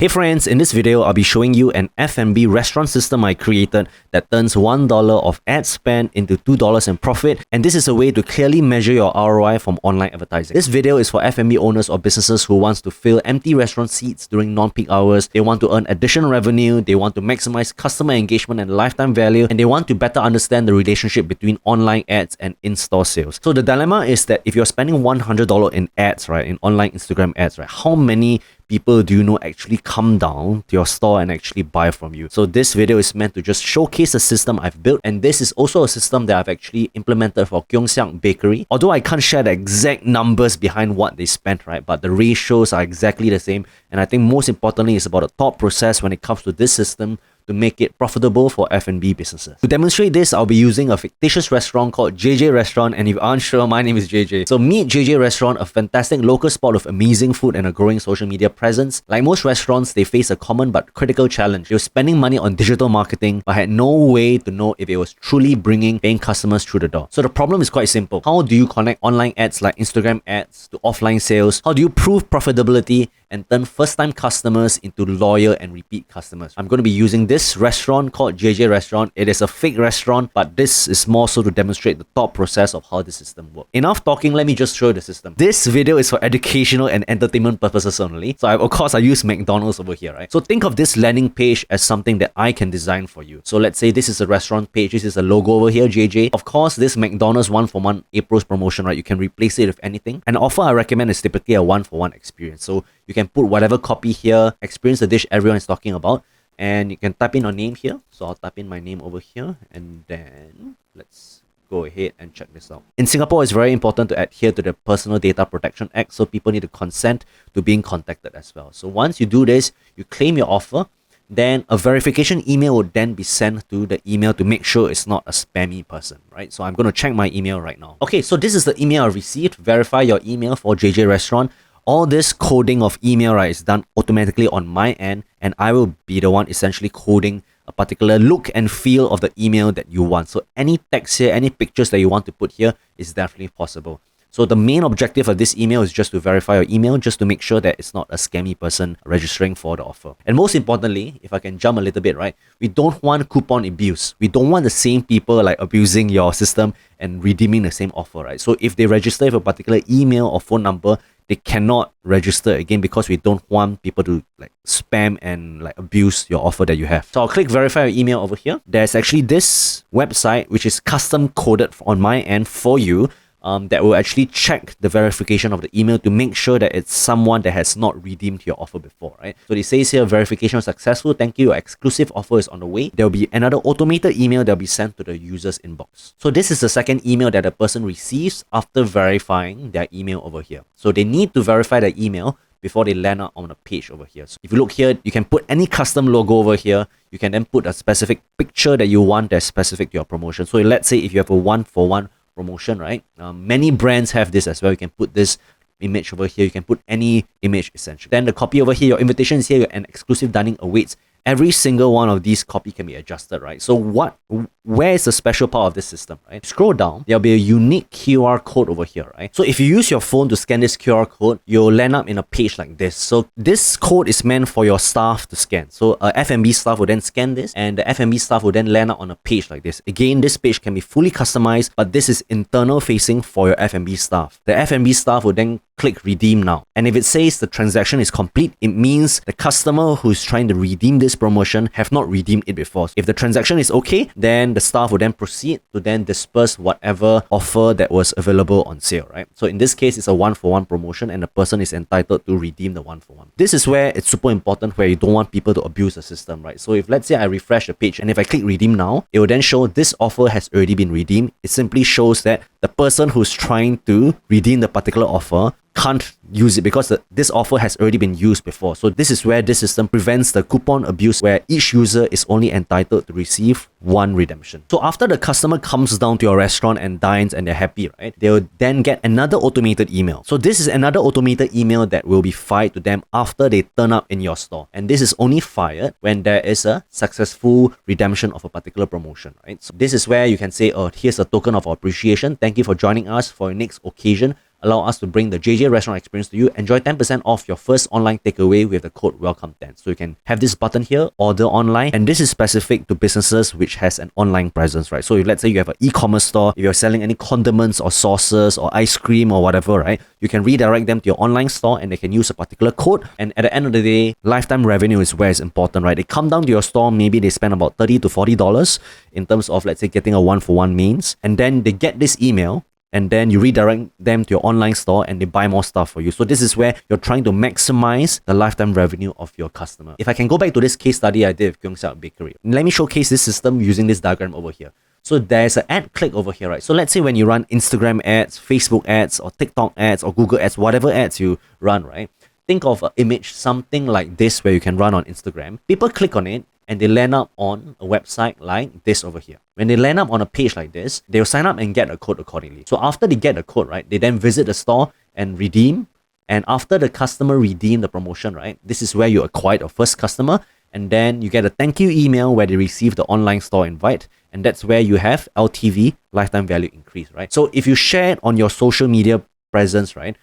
Hey friends, in this video, I'll be showing you an F&B restaurant system I created that turns $1 of ad spend into $2 in profit, and this is a way to clearly measure your ROI from online advertising. This video is for F&B owners or businesses who wants to fill empty restaurant seats during non-peak hours, they want to earn additional revenue, they want to maximize customer engagement and lifetime value, and they want to better understand the relationship between online ads and in-store sales. So the dilemma is that if you're spending $100 in ads, right, in online Instagram ads, right, how many people do you know actually come down to your store and actually buy from you? So this video is meant to just showcase a system I've built, and this is also a system that I've actually implemented for Gyeongseong Bakery. Although I can't share the exact numbers behind what they spent, right, but the ratios are exactly the same, and I think most importantly is about the thought process when it comes to this system to make it profitable for F&B businesses. To demonstrate this, I'll be using a fictitious restaurant called JJ Restaurant, and if you aren't sure, my name is JJ. So meet JJ Restaurant, a fantastic local spot with amazing food and a growing social media presence. Like most restaurants, they face a common but critical challenge. They were spending money on digital marketing but had no way to know if it was truly bringing paying customers through the door. So the problem is quite simple. How do you connect online ads like Instagram ads to offline sales? How do you prove profitability and turn first-time customers into loyal and repeat customers? I'm going to be using this restaurant called JJ Restaurant. It is a fake restaurant, but this is more so to demonstrate the thought process of how the system works. Enough talking, let me just show you the system. This video is for educational and entertainment purposes only. So of course, I use McDonald's over here, right? So think of this landing page as something that I can design for you. So let's say this is a restaurant page. This is a logo over here, JJ. Of course, this McDonald's 1-for-1 April's promotion, right? You can replace it with anything. An offer I recommend is typically a 1-for-1 experience. So you can put whatever copy here, experience the dish everyone is talking about, and you can type in your name here. So I'll type in my name over here, and then let's go ahead and check this out. In Singapore, it's very important to adhere to the Personal Data Protection Act, so people need to consent to being contacted as well. So once you do this, you claim your offer, then a verification email would then be sent to the email to make sure it's not a spammy person, right? So I'm going to check my email right now. Okay, so this is the email I received. Verify your email for JJ Restaurant. All this coding of email, right, is done automatically on my end, and I will be the one essentially coding a particular look and feel of the email that you want. So any text here, any pictures that you want to put here is definitely possible. So the main objective of this email is just to verify your email, just to make sure that it's not a scammy person registering for the offer. And most importantly, if I can jump a little bit, right, we don't want coupon abuse. We don't want the same people like abusing your system and redeeming the same offer, right? So if they register with a particular email or phone number, they cannot register again because we don't want people to like spam and like abuse your offer that you have. So I'll click verify your email over here. There's actually this website which is custom coded on my end for you. That will actually check the verification of the email to make sure that it's someone that has not redeemed your offer before, right? So it says here, verification successful. Thank you. Your exclusive offer is on the way. There will be another automated email that will be sent to the user's inbox. So this is the second email that the person receives after verifying their email over here. So they need to verify their email before they land up on a page over here. So if you look here, you can put any custom logo over here. You can then put a specific picture that you want that's specific to your promotion. So let's say if you have a 1-for-1 promotion, right? Many brands have this as well. You can put this image over here. You can put any image essentially. Then the copy over here, your invitation is here, and exclusive dining awaits. Every single one of these copy can be adjusted, right? So where is the special part of this system, right? Scroll down, there'll be a unique QR code over here, right? So if you use your phone to scan this QR code, you'll land up in a page like this. So this code is meant for your staff to scan. So F&B staff will then scan this, and the F&B staff will then land up on a page like this. Again, this page can be fully customized, but this is internal facing for your F&B staff. The F&B staff will then click redeem now. And if it says the transaction is complete, it means the customer who's trying to redeem this promotion have not redeemed it before. If the transaction is okay, then the staff will then proceed to then disperse whatever offer that was available on sale, right? So in this case, it's a 1-for-1 promotion and the person is entitled to redeem the 1-for-1. This is where it's super important, where you don't want people to abuse the system, right? So if let's say I refresh the page and if I click redeem now, it will then show this offer has already been redeemed. It simply shows that the person who's trying to redeem the particular offer can't use it because this offer has already been used before. So this is where this system prevents the coupon abuse, where each user is only entitled to receive one redemption. So after the customer comes down to your restaurant and dines and they're happy, right, they will then get another automated email. So this is another automated email that will be fired to them after they turn up in your store. And this is only fired when there is a successful redemption of a particular promotion, right? So this is where you can say, oh, here's a token of appreciation. Thank you for joining us for your next occasion. allow us to bring the JJ restaurant experience to you. Enjoy 10% off your first online takeaway with the code WELCOME10. So you can have this button here, order online, and this is specific to businesses which has an online presence, right? So if let's say you have an e-commerce store, if you're selling any condiments or sauces or ice cream or whatever, right? You can redirect them to your online store and they can use a particular code. And at the end of the day, lifetime revenue is where it's important, right? They come down to your store, maybe they spend about $30 to $40 in terms of, let's say, getting a one-for-one mains, and then they get this email, and then you redirect them to your online store and they buy more stuff for you. So this is where you're trying to maximize the lifetime revenue of your customer. If I can go back to this case study I did with Gyeongsuk Bakery, let me showcase this system using this diagram over here. So there's an ad click over here, right? So let's say when you run Instagram ads, Facebook ads, or TikTok ads, or Google ads, whatever ads you run, right? Think of an image, something like this, where you can run on Instagram. People click on it and they land up on a website like this over here. When they land up on a page like this, they'll sign up and get a code accordingly. So after they get a code, right, they then visit the store and redeem. And after the customer redeem the promotion, right, this is where you acquired your first customer. And then you get a thank you email where they receive the online store invite. And that's where you have LTV, lifetime value increase, right? So if you share it on your social media presence, right,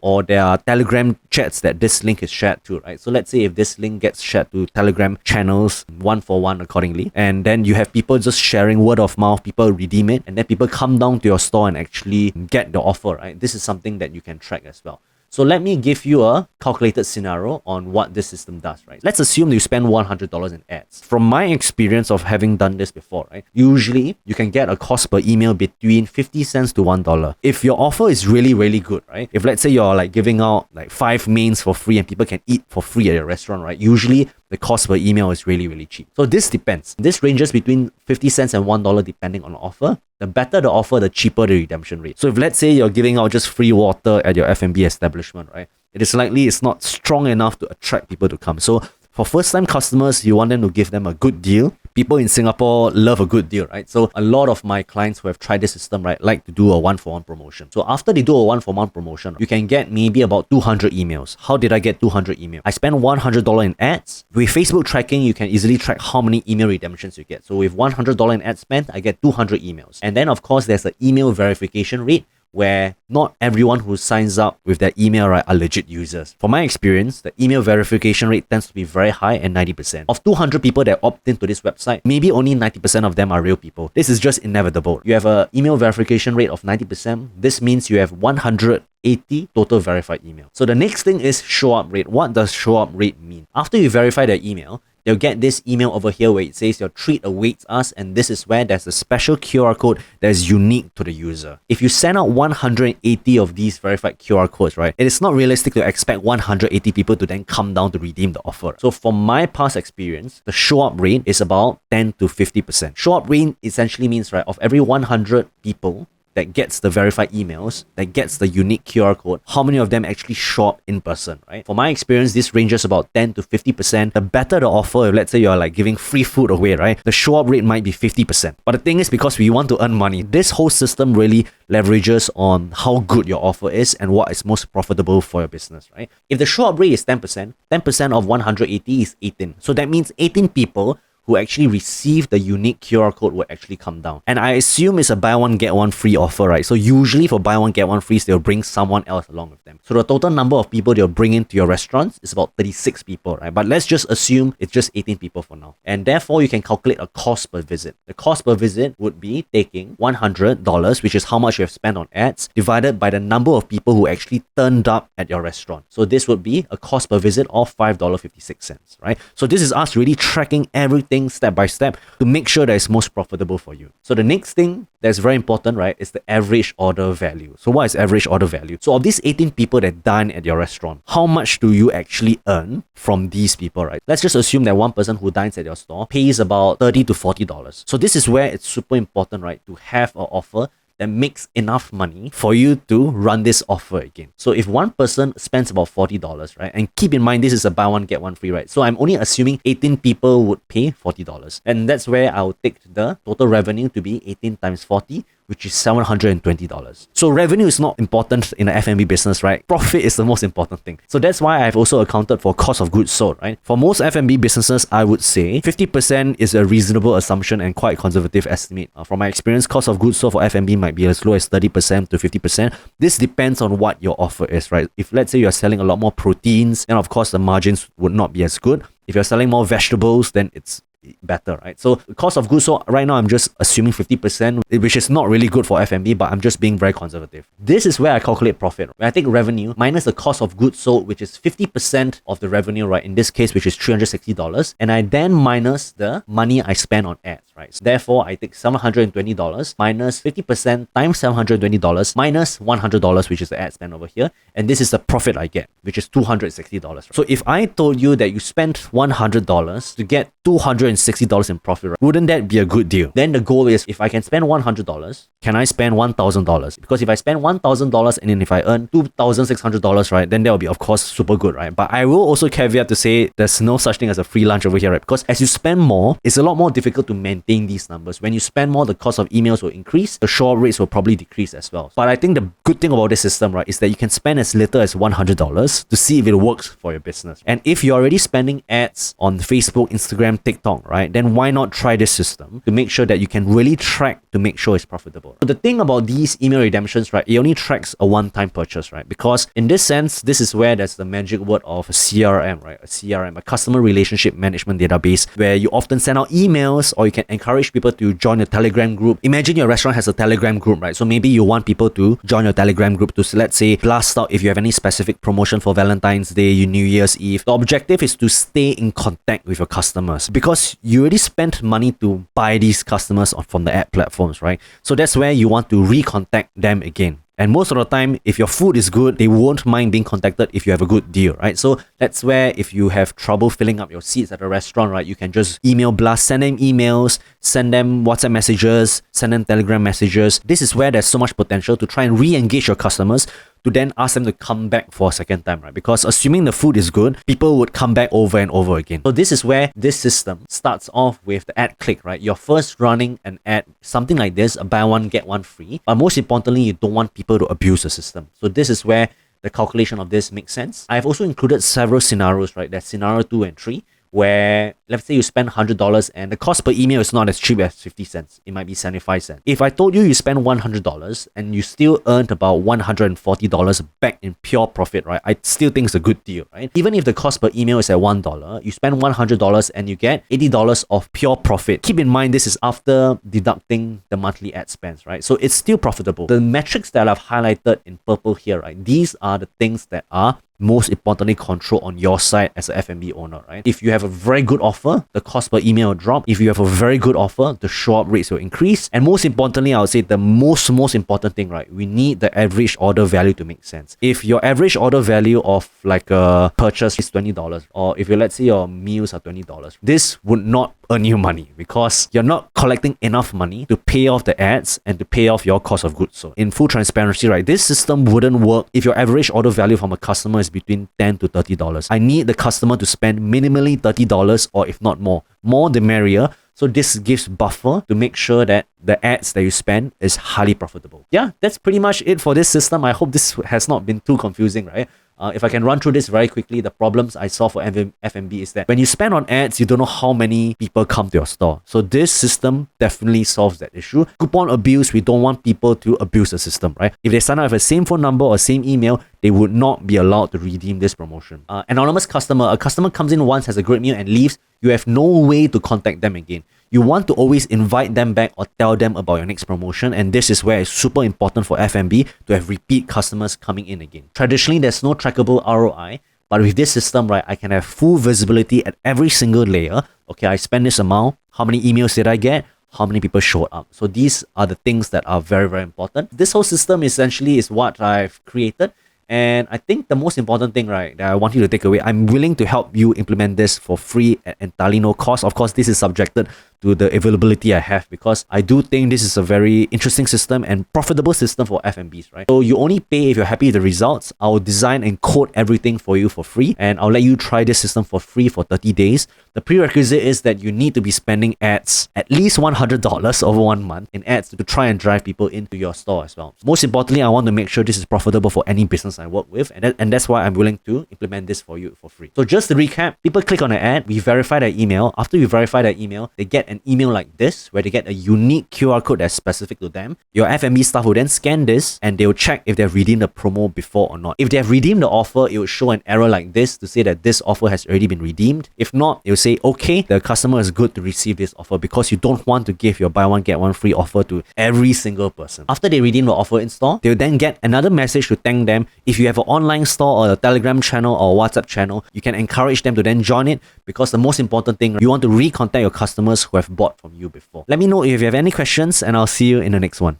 or there are Telegram chats that this link is shared to, right? So let's say if this link gets shared to Telegram channels one for one accordingly, and then you have people just sharing word of mouth, people redeem it, and then people come down to your store and actually get the offer, right? This is something that you can track as well. So let me give you a calculated scenario on what this system does, right? Let's assume that you spend $100 in ads. From my experience of having done this before, right? Usually you can get a cost per email between 50 cents to $1. If your offer is really, really good, right? If let's say you're like giving out like 5 mains for free and people can eat for free at your restaurant, right? Usually the cost per email is really, really cheap. So this depends. This ranges between 50 cents and $1 depending on the offer. The better the offer, the cheaper the redemption rate. So if let's say you're giving out just free water at your F&B establishment, right? It is likely it's not strong enough to attract people to come. So for first-time customers, you want them to give them a good deal. People in Singapore love a good deal, right? So a lot of my clients who have tried this system, right, like to do a one-for-one promotion. So after they do a one-for-one promotion, you can get maybe about 200 emails. How did I get 200 emails? I spent $100 in ads. With Facebook tracking, you can easily track how many email redemptions you get. So with $100 in ad spent, I get 200 emails. And then of course, there's an email verification rate, where not everyone who signs up with their email, right, are legit users. From my experience, the email verification rate tends to be very high at 90%. Of 200 people that opt into this website, maybe only 90% of them are real people. This is just inevitable. You have an email verification rate of 90%. This means you have 180 total verified emails. So the next thing is show up rate. What does show up rate mean? After you verify their email, they'll get this email over here where it says your treat awaits us, and this is where there's a special QR code that is unique to the user. If you send out 180 of these verified QR codes, right, it is not realistic to expect 180 people to then come down to redeem the offer. So from my past experience, the show up rate is about 10 to 50%. Show up rate essentially means, right, of every 100 people that gets the verified emails, that gets the unique QR code, how many of them actually show up in person, right? For my experience, this ranges about 10 to 50%. The better the offer, if let's say you're like giving free food away, right? The show up rate might be 50%. But the thing is, because we want to earn money, this whole system really leverages on how good your offer is and what is most profitable for your business, right? If the show up rate is 10%, 10% of 180 is 18. So that means 18 people who actually receive the unique QR code will actually come down. And I assume it's a buy one, get one free offer, right? So usually for buy one, get one free, they'll bring someone else along with them. So the total number of people they'll bring into your restaurants is about 36 people, right? But let's just assume it's just 18 people for now. And therefore, you can calculate a cost per visit. The cost per visit would be taking $100, which is how much you have spent on ads, divided by the number of people who actually turned up at your restaurant. So this would be a cost per visit of $5.56, right? So this is us really tracking everything step by step to make sure that it's most profitable for you. So the next thing that's very important, right, is the average order value. So what is average order value? So of these 18 people that dine at your restaurant, how much do you actually earn from these people, right? Let's just assume that one person who dines at your store pays about $30 to $40. So this is where it's super important, right, to have an offer that makes enough money for you to run this offer again. So if one person spends about $40, right, and keep in mind this is a buy one get one free, right? So I'm only assuming 18 people would pay $40, and that's where I'll take the total revenue to be 18 times 40, which is $720. So revenue is not important in the F&B business, right? Profit is the most important thing. So that's why I've also accounted for cost of goods sold, right? For most F&B businesses, I would say 50% is a reasonable assumption and quite conservative estimate. From my experience, cost of goods sold for F&B might be as low as 30% to 50%. This depends on what your offer is, right? If let's say you're selling a lot more proteins, then of course the margins would not be as good. If you're selling more vegetables, then it's better, right? So the cost of goods sold, right now I'm just assuming 50%, which is not really good for F&B, but I'm just being very conservative. This is where I calculate profit. When I take revenue minus the cost of goods sold, which is 50% of the revenue, right? In this case, which is $360, and I then minus the money I spend on ads, right? So therefore, I take $720 minus 50% times $720 minus $100, which is the ad spend over here, and this is the profit I get, which is $260. So if I told you that you spent $100 to get $260 in profit, right? Wouldn't that be a good deal? Then the goal is, if I can spend $100, can I spend $1,000? Because if I spend $1,000 and then if I earn $2,600, right, then that will be of course super good, right? But I will also caveat to say there's no such thing as a free lunch over here, right? Because as you spend more, it's a lot more difficult to maintain these numbers. When you spend more, the cost of emails will increase, the show up rates will probably decrease as well. But I think the good thing about this system, right, is that you can spend as little as $100 to see if it works for your business. And if you're already spending ads on Facebook, Instagram, TikTok, right, then why not try this system to make sure that you can really track to make sure it's profitable. So the thing about these email redemptions, right, it only tracks a one-time purchase, right? Because in this sense, this is where there's the magic word of a CRM, right? A CRM, a customer relationship management database, where you often send out emails or you can encourage people to join a Telegram group. Imagine your restaurant has a Telegram group, right? So maybe you want people to join your Telegram group to, let's say, blast out if you have any specific promotion for Valentine's Day, New Year's Eve. The objective is to stay in contact with your customers because you already spent money to buy these customers from the ad platforms, right? So that's where you want to recontact them again. And most of the time, if your food is good, they won't mind being contacted if you have a good deal, right? So that's where if you have trouble filling up your seats at a restaurant, right, you can just email blast, send them emails, send them WhatsApp messages, send them Telegram messages. This is where there's so much potential to try and re-engage your customers, to then ask them to come back for a second time, right? Because assuming the food is good, people would come back over and over again. So this is where this system starts off with the ad click, right? You're first running an ad, something like this, a buy one, get one free. But most importantly, you don't want people to abuse the system. So this is where the calculation of this makes sense. I've also included several scenarios, right? There's scenario 2 and 3, where let's say you spend $100 and the cost per email is not as cheap as 50 cents. It might be 75 cents. If I told you spend $100 and you still earned about $140 back in pure profit, right? I still think it's a good deal, right? Even if the cost per email is at $1, you spend $100 and you get $80 of pure profit. Keep in mind, this is after deducting the monthly ad spends, right? So it's still profitable. The metrics that I've highlighted in purple here, right? These are the things that are most importantly control on your side as an F&B owner, right? If you have a very good offer, the cost per email will drop. If you have a very good offer, the show-up rates will increase. And most importantly, I would say the most important thing, right? We need the average order value to make sense. If your average order value of like a purchase is $20, or if you, let's say your meals are $20, this would not earn you money because you're not collecting enough money to pay off the ads and to pay off your cost of goods. So in full transparency, right, this system wouldn't work if your average order value from a customer is between $10 to $30. I need the customer to spend minimally $30 or if not more. More the merrier. So this gives buffer to make sure that the ads that you spend is highly profitable. Yeah, that's pretty much it for this system. I hope this has not been too confusing, right? If I can run through this very quickly, the problems I saw for F&B is that when you spend on ads, you don't know how many people come to your store. So this system definitely solves that issue. Coupon abuse, we don't want people to abuse the system, right? If they sign up with the same phone number or same email, they would not be allowed to redeem this promotion. Anonymous customer, a customer comes in once, has a great meal and leaves, you have no way to contact them again. You want to always invite them back or tell them about your next promotion, and this is where it's super important for F&B to have repeat customers coming in again. Traditionally, there's no trackable ROI, but with this system, right, I can have full visibility at every single layer. Okay, I spent this amount, how many emails did I get? How many people showed up? So these are the things that are very, very important. This whole system essentially is what I've created. And I think the most important thing, right, that I want you to take away, I'm willing to help you implement this for free at entirely no cost. Of course, this is subjected to the availability I have, because I do think this is a very interesting system and profitable system for F&Bs, right? So you only pay if you're happy with the results. I'll design and code everything for you for free, and I'll let you try this system for free for 30 days. The prerequisite is that you need to be spending ads, at least $100 over 1 month in ads to try and drive people into your store as well. Most importantly, I want to make sure this is profitable for any business I work with, and that's why I'm willing to implement this for you for free. So just to recap, people click on an ad, we verify their email. After we verify their email, they get an email like this, where they get a unique QR code that's specific to them. Your F&B staff will then scan this, and they'll check if they've redeemed the promo before or not. If they have redeemed the offer, it will show an error like this to say that this offer has already been redeemed. If not, it will say, okay, the customer is good to receive this offer, because you don't want to give your buy one get one free offer to every single person. After they redeem the offer in store, they'll then get another message to thank them. If you have an online store or a Telegram channel or WhatsApp channel, you can encourage them to then join it, because the most important thing, you want to recontact your customers who have bought from you before. Let me know if you have any questions, and I'll see you in the next one.